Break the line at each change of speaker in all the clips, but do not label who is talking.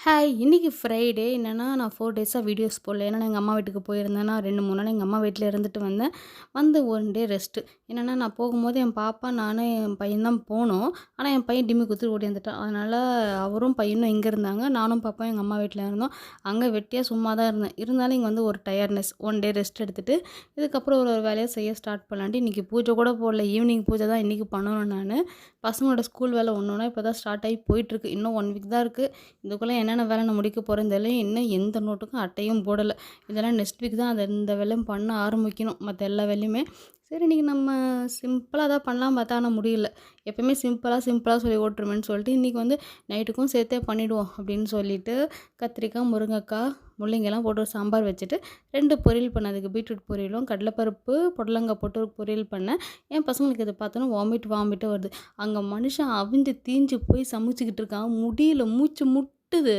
Hi! இன்னைக்கு Friday என்னன்னா, நான் 4 டேஸா வீடியோஸ் போடல. ஏன்னா, நான் எங்க அம்மா வீட்டுக்கு போயிருந்தேன்னா, 2, 3 நாள் எங்க அம்மா வீட்ல இருந்துட்டு வந்தேன். வந்து 1 டே ரெஸ்ட்டு. என்னன்னா, நான் போகும்போது என் பாப்பா, நானு, என் பையன் தான் போனோம். ஆனா, என் பையன் டிம்மி குடுத்துட்டு ஓடியாந்துட்டான். அதனால அவரும் பையனும் இங்க இருந்தாங்க. நானும் பாப்பாவும் எங்க அம்மா வீட்ல இருந்தோம். அங்க வெட்டியா சும்மா தான் இருந்தேன். இருந்தாலும் இங்க வந்து ஒரு டயர்ட்னஸ். 1 டே ரெஸ்ட் எடுத்துட்டு, இதுக்கப்புறம் ஒரு ஒரு வேலைய செய்ய ஸ்டார்ட் பண்ணலான்ட்டு இன்னைக்கு பூஜை கூட போடல. ஈவினிங் பூஜை தான் இன்னைக்கு பண்ணணும் நானு. பசங்களோட ஸ்கூல் வேலை ஒண்ணு ஒண்ணா இப்ப தான் ஸ்டார்ட் ஆகி போயிட்டுருக்கு. இன்னும் 1 வீக் தான் இருக்கு. இதுக்குள்ள என்னென்ன வேலை நான் முடிக்க போறேன்னு தெரியல. இன்னும் எந்த நோட்டுக்கும் அட்டையும் போடல. இதெல்லாம் நெக்ஸ்ட் வீக் தான் இந்த வேலையும் பண்ண ஆரம்பிக்கணும். மத்த எல்லா வேலையுமே. சரி இன்னைக்கு நம்ம சிம்பிளா தான் பண்ணலான்னு பார்த்தா, ஆனா முடியல. எப்பயுமே சிம்பிளா சொல்லி ஓட்டுருமேன்னு சொல்லிட்டு, இன்னைக்கு வந்து நைட்டுக்கும் சேர்த்தே பண்ணிடுவோம் அப்படின்னு சொல்லிட்டு, கத்திரிக்காய், முருங்கக்காய், முள்ளங்கிலாம் போட்டு ஒரு சாம்பார் வச்சுட்டு, 2 பொரியல் பண்ணேன். அதுக்கு பீட்ரூட் பொரியலும், கடலைப்பருப்பு, புடலங்காய் போட்டு ஒரு பொரியல் பண்ணேன். என் பசங்களுக்கு இத பார்த்தோன்னே வாமிட்டு வருது. அங்க மனுஷன் அவிஞ்சு தீஞ்சு போய் சமைச்சுக்கிட்டு இருக்கான். முடியல மூச்சு முட்டுது.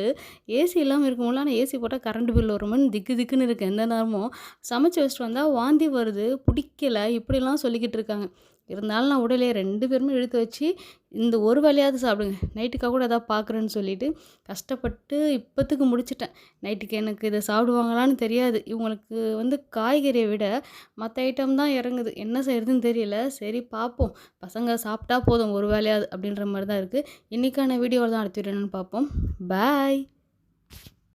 ஏசி இல்லாம இருக்க முடியல. ஆனா ஏசி போட்டா கரண்ட் பில் வருமேன்னு திக்கு திக்குன்னு இருக்கு எந்த நேரமும். சமைச்சு வச்சுட்டு வந்தா வாந்தி வருது, பிடிக்கல இப்படிலாம் சொல்லிக்கிட்டு இருக்காங்க. இருந்தாலும் நான் உடலையே 2 பேருமே இழுத்து வச்சு, இந்த ஒரு வேளையாவது சாப்பிடுங்க. நைட்டுக்கா கூட ஏதாவது பார்க்குறேன்னு சொல்லிட்டு, கஷ்டப்பட்டு இப்போதைக்கு முடிச்சுட்டேன். நைட்டுக்கு எனக்கு இத சாப்பிடுவாங்களான்னு தெரியாது. இவங்களுக்கு வந்து காய்கறிய விட மத்த ஐட்டம் தான் இறங்குது. என்ன செய்றதுன்னு தெரியல. சரி பார்ப்போம். பசங்க சாப்பிட்டா போதும் ஒரு வேளையாவது அப்படின்ற மாரி தான் இருக்கு. இன்னைக்கான வீடியோல தான் அடுத்த வீடியோ என்னன்னு பார்ப்போம். பாய்.